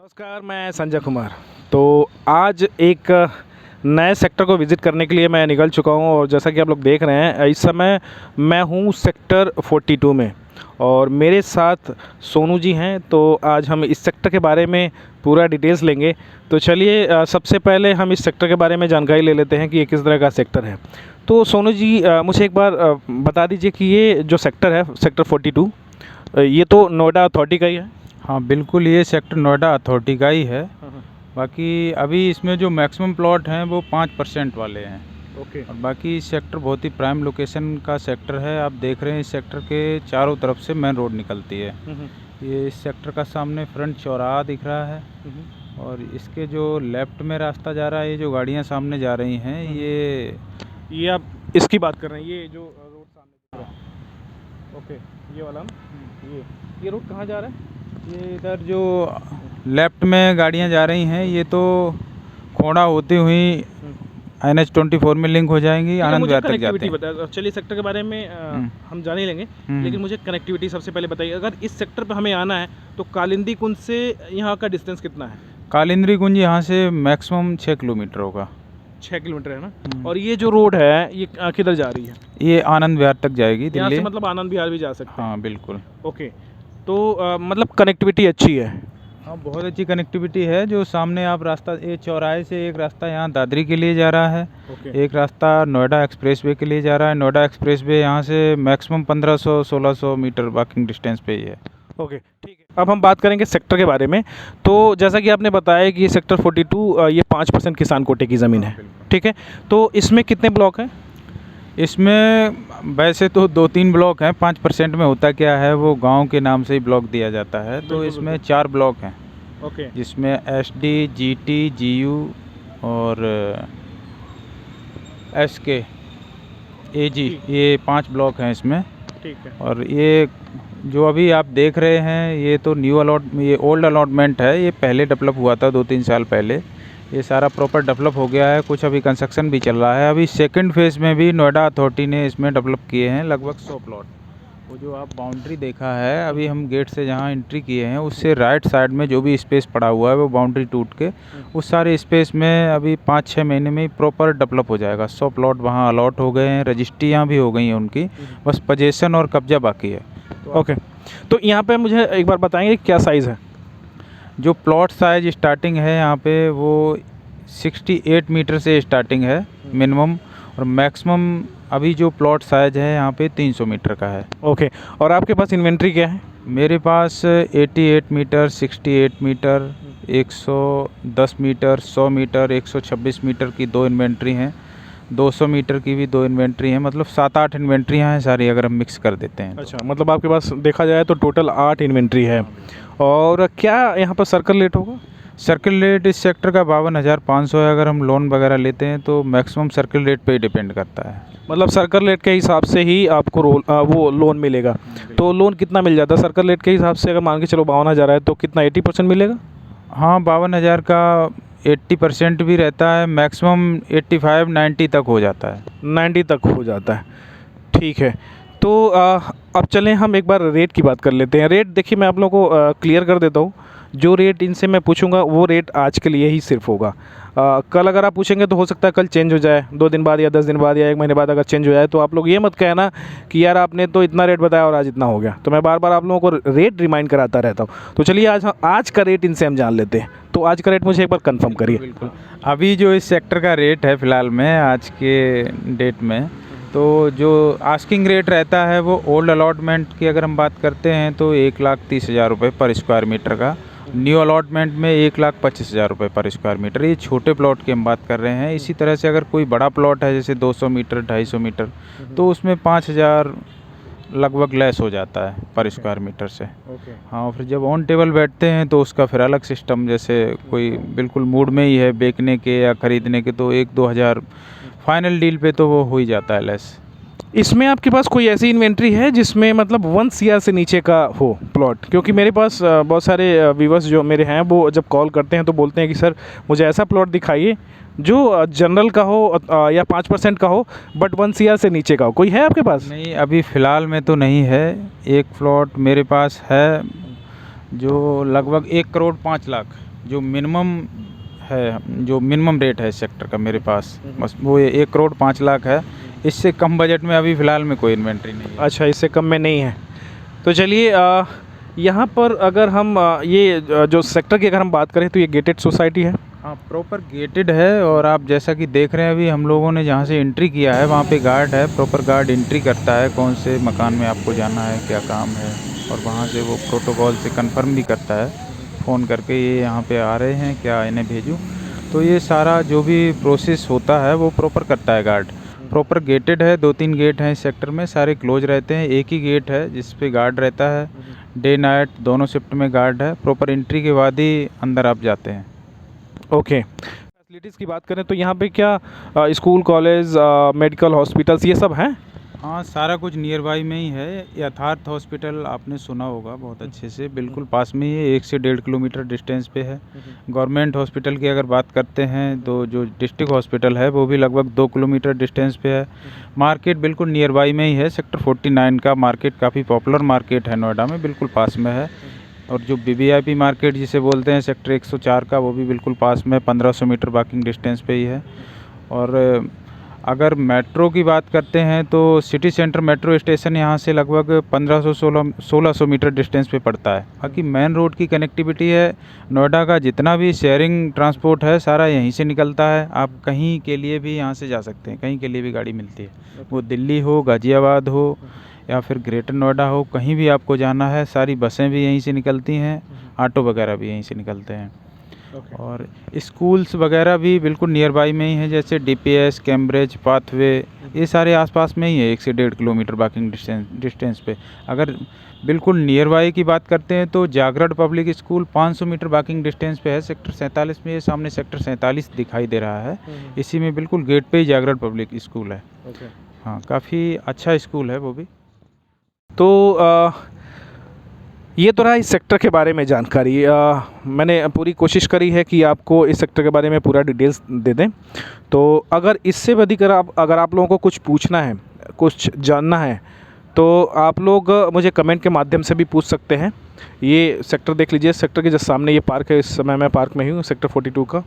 नमस्कार, मैं संजय कुमार। तो आज एक नए सेक्टर को विज़िट करने के लिए मैं निकल चुका हूं और जैसा कि आप लोग देख रहे हैं इस समय मैं हूं सेक्टर 42 में और मेरे साथ सोनू जी हैं। तो आज हम इस सेक्टर के बारे में पूरा डिटेल्स लेंगे। तो चलिए सबसे पहले हम इस सेक्टर के बारे में जानकारी ले लेते हैं कि ये किस तरह का सेक्टर है। तो सोनू जी मुझे एक बार बता दीजिए कि ये जो सेक्टर है सेक्टर 42 ये तो नोएडा अथॉरिटी का ही है। हाँ बिल्कुल, ये सेक्टर नोएडा अथॉरिटी का ही है। बाकी अभी इसमें जो मैक्सिमम प्लॉट हैं वो 5% वाले हैं। ओके। और बाकी इस सेक्टर बहुत ही प्राइम लोकेशन का सेक्टर है। आप देख रहे हैं इस सेक्टर के चारों तरफ से मेन रोड निकलती है। ये इस सेक्टर का सामने फ्रंट चौराहा दिख रहा है और इसके जो लेफ़्ट में रास्ता जा रहा है, ये जो गाड़ियाँ सामने जा रही हैं ये आप इसकी बात कर रहे हैं, ये जो रोड सामने दिख रहा है। ओके, ये वाला ना? ये रोड कहाँ जा रहा है? ये इधर जो लेफ़्ट में गाड़ियाँ जा रही हैं ये तो खोड़ा होती हुई NH 24 में लिंक हो जाएंगी, आनंद विहार तक जाते हैं। चलिए सेक्टर के बारे में हम जान ही लेंगे, लेकिन मुझे कनेक्टिविटी सबसे पहले बताइए। अगर इस सेक्टर पर हमें आना है तो कालिंदी कुंज से यहाँ का डिस्टेंस कितना है? कालिंदी कुंज यहाँ से मैक्सिमम 6 किलोमीटर होगा। 6 किलोमीटर है ना? और ये जो रोड है ये किधर जा रही है? ये आनंद विहार तक जाएगी यहाँ दिल्ली। से मतलब आनंद विहार भी जा सकते हैं? हाँ बिल्कुल। ओके, तो मतलब कनेक्टिविटी अच्छी है? हाँ बहुत अच्छी कनेक्टिविटी है। जो सामने आप रास्ता, ये चौराहे से एक रास्ता यहाँ दादरी के लिए जा रहा है। एक रास्ता नोएडा एक्सप्रेसवे के लिए जा रहा है। नोएडा एक्सप्रेसवे यहाँ से मैक्सिमम 1500-1600 मीटर वॉकिंग डिस्टेंस पे ही है। ओके ठीक है। अब हम बात करेंगे सेक्टर के बारे में। तो जैसा कि आपने बताया कि ये सेक्टर 42 ये 5% किसान कोटे की ज़मीन है, ठीक है। तो इसमें कितने ब्लॉक हैं? इसमें वैसे तो 2-3 ब्लॉक हैं। 5% में होता क्या है, वो गांव के नाम से ही ब्लॉक दिया जाता है। तो इसमें 4 ब्लॉक हैं। ओके। जिसमें SD, GT, GU और SK, AG, ये 5 ब्लॉक हैं इसमें। ठीक है। और ये जो अभी आप देख रहे हैं ये तो ये ओल्ड अलॉटमेंट है। ये पहले डेवलप हुआ था 2-3 साल पहले। ये सारा प्रॉपर डेवलप हो गया है। कुछ अभी कंस्ट्रक्शन भी चल रहा है। अभी सेकंड फेज़ में भी नोएडा अथॉरिटी ने इसमें डेवलप किए हैं लगभग 100 प्लॉट। वो जो आप बाउंड्री देखा है, अभी हम गेट से जहाँ एंट्री किए हैं उससे राइट साइड में जो भी स्पेस पड़ा हुआ है वो बाउंड्री टूट के उस सारे स्पेस में अभी 5-6 महीने में ही प्रॉपर डेवलप हो जाएगा। 100 प्लॉट वहाँ अलॉट हो गए हैं। रजिस्ट्रियाँ भी हो गई हैं उनकी, बस पोजेसन और कब्जा बाकी है। ओके, तो यहाँ पे मुझे एक बार बताएंगे क्या साइज़ है? जो प्लॉट साइज स्टार्टिंग है यहाँ पे वो 68 मीटर से स्टार्टिंग है मिनिमम, और मैक्सिमम अभी जो प्लॉट साइज है यहाँ पे 300 मीटर का है। ओके, और आपके पास इन्वेंट्री क्या है? मेरे पास 88 metre, 68 metre, 110 metre, 100 metre, 126 metre की 2 इन्वेंट्री हैं। 200 मीटर की भी 2 इन्वेंट्री हैं। मतलब 7-8 इन्वेंट्रियाँ हैं सारी अगर हम मिक्स कर देते हैं। अच्छा, मतलब आपके पास देखा जाए तो टोटल 8 इन्वेंट्री है। और क्या यहाँ पर सर्कल रेट होगा? सर्किल रेट इस सेक्टर का 52,500 है। अगर हम लोन वगैरह लेते हैं तो मैक्सिमम सर्किल रेट पे ही डिपेंड करता है। मतलब सर्कल रेट के हिसाब से ही आपको वो लोन मिलेगा। तो लोन कितना मिल जाता है सर्कल रेट के हिसाब से? अगर मान के चलो 52,000 है तो कितना 80% मिलेगा? हाँ 52,000 का 80% भी रहता है। मैक्सिमम 85-90 तक हो जाता है। 90 तक हो जाता है, ठीक है। तो अब चलें हम एक बार रेट की बात कर लेते हैं। रेट देखिए मैं आप लोगों को क्लियर कर देता हूँ। जो रेट इनसे मैं पूछूंगा वो रेट आज के लिए ही सिर्फ होगा। कल अगर आप पूछेंगे तो हो सकता है कल चेंज हो जाए, 2 दिन बाद या 10 दिन बाद या 1 महीने बाद अगर चेंज हो जाए। तो आप लोग ये मत कहना कि यार आपने तो इतना रेट बताया और आज इतना हो गया। तो मैं बार बार आप लोगों को रेट रिमाइंड कराता रहता हूँ। तो चलिए आज का रेट इनसे हम जान लेते हैं। तो आज का रेट मुझे एक बार कंफर्म करिए। बिल्कुल। अभी जो इस सेक्टर का रेट है फ़िलहाल में आज के डेट में, तो जो आस्किंग रेट रहता है वो ओल्ड अलॉटमेंट की अगर हम बात करते हैं तो 1,30,000 रुपये पर स्क्वायर मीटर का। न्यू अलॉटमेंट में 1,25,000 रुपये पर स्क्वायर मीटर। ये छोटे प्लॉट की हम बात कर रहे हैं। इसी तरह से अगर कोई बड़ा प्लॉट है जैसे 200 मीटर, 250 मीटर, तो उसमें 5,000 लगभग लेस हो जाता है पर स्क्वायर मीटर से। हाँ, फिर जब ऑन टेबल बैठते हैं तो उसका फिर अलग सिस्टम, जैसे कोई बिल्कुल मूड में ही है बेचने के या ख़रीदने के तो 1-2 हज़ार फाइनल डील पे तो वो हो ही जाता है लेस। इसमें आपके पास कोई ऐसी इन्वेंट्री है जिसमें मतलब 1 CR से नीचे का हो प्लॉट? क्योंकि मेरे पास बहुत सारे व्यूवर्स जो मेरे हैं वो जब कॉल करते हैं तो बोलते हैं कि सर मुझे ऐसा प्लॉट दिखाइए जो जनरल का हो या 5% का हो बट 1 CR से नीचे का हो। कोई है आपके पास? नहीं, अभी फ़िलहाल में तो नहीं है। एक प्लॉट मेरे पास है जो लगभग 1,05,00,000 जो मिनिमम है, जो मिनिमम रेट है इस सेक्टर का मेरे पास, बस वो 1,05,00,000 है। इससे कम बजट में अभी फ़िलहाल में कोई इन्वेंट्री नहीं है। अच्छा, इससे कम में नहीं है। तो चलिए, यहाँ पर अगर हम जो सेक्टर की अगर हम बात करें तो ये गेटेड सोसाइटी है। हाँ, प्रॉपर गेटेड है। और आप जैसा कि देख रहे हैं, अभी हम लोगों ने जहाँ से एंट्री किया है वहाँ पे गार्ड है, प्रॉपर गार्ड एंट्री करता है कौन से मकान में आपको जाना है, क्या काम है, और वहाँ से वो प्रोटोकॉल से कंफर्म भी करता है फ़ोन करके, ये यहाँ पे आ रहे हैं क्या, इन्हें भेजूँ। तो ये सारा जो भी प्रोसेस होता है वो प्रॉपर करता है गार्ड। प्रॉपर गेटेड है, 2-3 गेट हैं इस सेक्टर में, सारे क्लोज रहते हैं। एक ही गेट है जिस पे गार्ड रहता है, डे नाइट दोनों शिफ्ट में गार्ड है। प्रॉपर एंट्री के बाद ही अंदर आप जाते हैं। ओके, फैसिलिटीज़ की बात करें तो यहाँ पे क्या स्कूल, कॉलेज, मेडिकल, हॉस्पिटल्स ये सब हैं? हाँ, सारा कुछ नियर बाई में ही है। यथार्थ हॉस्पिटल आपने सुना होगा बहुत अच्छे से, बिल्कुल पास में ही है, 1 से 1.5 किलोमीटर डिस्टेंस पे है। गवर्नमेंट हॉस्पिटल की अगर बात करते हैं तो जो डिस्ट्रिक्ट हॉस्पिटल है वो भी लगभग 2 किलोमीटर डिस्टेंस पे है। मार्केट बिल्कुल नियर बाई में ही है। सेक्टर 49 का मार्केट काफ़ी पॉपुलर मार्केट है, नोएडा में बिल्कुल पास में है। और जो वीवीआईपी मार्केट जिसे बोलते हैं सेक्टर 104 का, वो भी बिल्कुल पास में 1500 मीटर वॉकिंग डिस्टेंस पे ही है। और अगर मेट्रो की बात करते हैं तो सिटी सेंटर मेट्रो स्टेशन यहाँ से लगभग 1500-1600 मीटर डिस्टेंस पे पड़ता है। बाकी मेन रोड की कनेक्टिविटी है, नोएडा का जितना भी शेयरिंग ट्रांसपोर्ट है सारा यहीं से निकलता है। आप कहीं के लिए भी यहाँ से जा सकते हैं, कहीं के लिए भी गाड़ी मिलती है, वो दिल्ली हो, गाज़ियाबाद हो या फिर ग्रेटर नोएडा हो, कहीं भी आपको जाना है सारी बसें भी यहीं से निकलती हैं, ऑटो वगैरह भी यहीं से निकलते हैं। और स्कूल्स वगैरह भी बिल्कुल नियर बाई में ही हैं, जैसे डीपीएस, कैम्ब्रिज, पाथवे, ये सारे आसपास में ही है, 1 से 1.5 किलोमीटर वॉकिंग डिस्टेंस पे। अगर बिल्कुल नियर बाई की बात करते हैं तो Jagran public school 500 meter walking distance पे है, सेक्टर 47 में। ये सामने सेक्टर 47 दिखाई दे रहा है, इसी में बिल्कुल गेट पे ही जागरण पब्लिक स्कूल है। हाँ, काफ़ी अच्छा स्कूल है वो भी। तो ये तो रहा इस सेक्टर के बारे में जानकारी। मैंने पूरी कोशिश करी है कि आपको इस सेक्टर के बारे में पूरा डिटेल्स दे दें। तो अगर इससे भी अधिक अगर आप लोगों को कुछ पूछना है, कुछ जानना है, तो आप लोग मुझे कमेंट के माध्यम से भी पूछ सकते हैं। ये सेक्टर देख लीजिए, सेक्टर के जस्ट सामने ये पार्क है। इस समय मैं पार्क में ही हूँ, सेक्टर 42 का।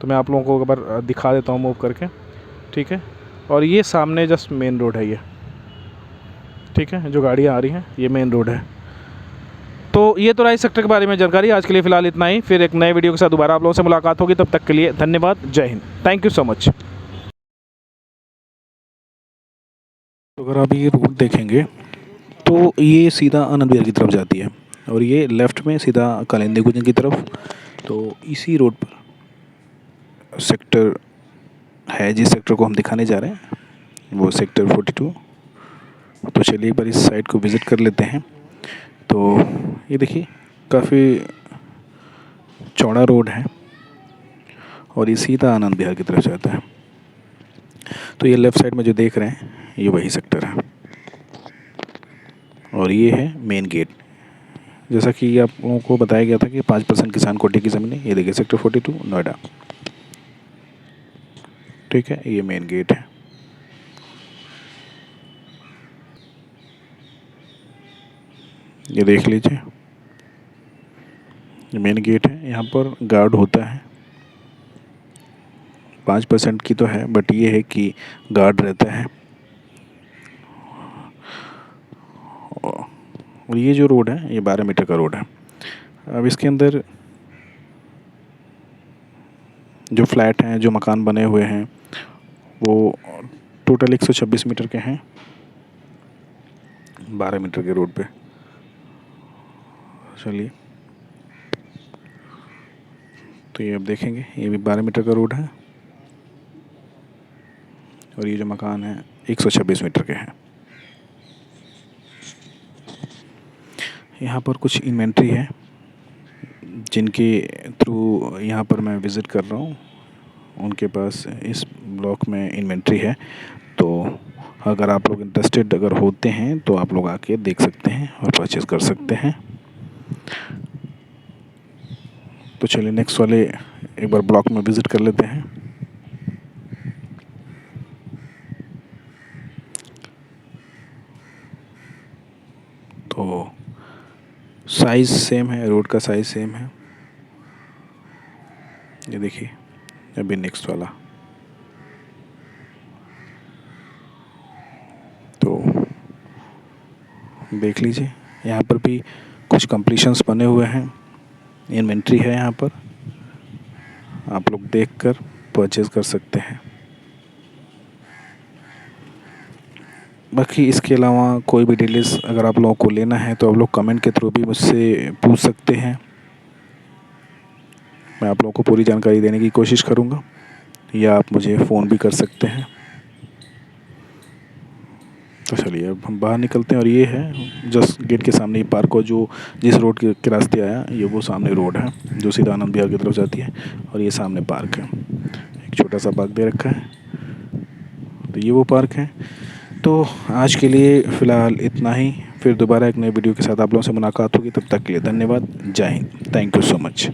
तो मैं आप लोगों को एक बार दिखा देता हूँ मूव करके, ठीक है। और ये सामने जस्ट मेन रोड है ये, ठीक है, जो गाड़ियाँ आ रही हैं ये मेन रोड है। तो ये तो रहा इस सेक्टर के बारे में जानकारी। आज के लिए फ़िलहाल इतना ही, फिर एक नए वीडियो के साथ दोबारा आप लोगों से मुलाकात होगी। तब तक के लिए धन्यवाद, जय Hind, thank you so much. तो अगर आप ये रोड देखेंगे तो ये सीधा आनंद विहार की तरफ जाती है, और ये लेफ़्ट में सीधा कालिंदी कुंज की तरफ। तो इसी रोड पर सेक्टर है, जिस सेक्टर को हम दिखाने जा रहे हैं वो सेक्टर 42। तो चलिए एक बार इस साइट को विज़िट कर लेते हैं। तो ये देखिए, काफ़ी चौड़ा रोड है और ये सीधा आनंद विहार की तरफ जाता है। तो ये लेफ़्ट साइड में जो देख रहे हैं ये वही सेक्टर है, और ये है मेन गेट। जैसा कि आप लोगों को बताया गया था कि 5% किसान कोटे की ज़मीनें, ये देखिए सेक्टर 42 नोएडा, ठीक है। ये मेन गेट है। ये देख लीजिए, ये मेन गेट है। यहाँ पर गार्ड होता है, 5% की तो है, बट ये है कि गार्ड रहता है। और ये जो रोड है ये 12 मीटर का रोड है। अब इसके अंदर जो फ्लैट हैं, जो मकान बने हुए हैं, वो टोटल 126 मीटर के हैं 12 मीटर के रोड पे। चलिए, तो ये अब देखेंगे, ये भी 12 मीटर का रोड है, और ये जो मकान है 126 मीटर के हैं। यहाँ पर कुछ इन्वेंट्री है जिनके थ्रू यहाँ पर मैं विज़िट कर रहा हूँ, उनके पास इस ब्लॉक में इन्वेंट्री है। तो अगर आप लोग इंटरेस्टेड अगर होते हैं तो आप लोग आके देख सकते हैं और परचेज़ कर सकते हैं। तो चलिए नेक्स्ट वाले एक बार ब्लॉक में विज़िट कर लेते हैं। तो साइज़ सेम है, रोड का साइज़ सेम है। ये देखिए अभी नेक्स्ट वाला, तो देख लीजिए यहाँ पर भी कुछ कंप्लीशंस बने हुए हैं, इन्वेंट्री है यहाँ पर, आप लोग देखकर परचेज़ कर सकते हैं। बाकी इसके अलावा कोई भी डिटेल्स अगर आप लोगों को लेना है तो आप लोग कमेंट के थ्रू भी मुझसे पूछ सकते हैं, मैं आप लोगों को पूरी जानकारी देने की कोशिश करूँगा, या आप मुझे फ़ोन भी कर सकते हैं। तो चलिए अब हम बाहर निकलते हैं, और ये है जस्ट गेट के सामने ही पार्क, और जो जिस रोड के रास्ते आया ये वो सामने रोड है जो सीधा आनंद विहार की तरफ जाती है, और ये सामने पार्क है, एक छोटा सा पार्क दे रखा है, तो ये वो पार्क है। तो आज के लिए फ़िलहाल इतना ही, फिर दोबारा एक नए वीडियो के साथ आप लोगों से मुलाकात होगी, तब तक के लिए धन्यवाद, जय Hind, thank you so much.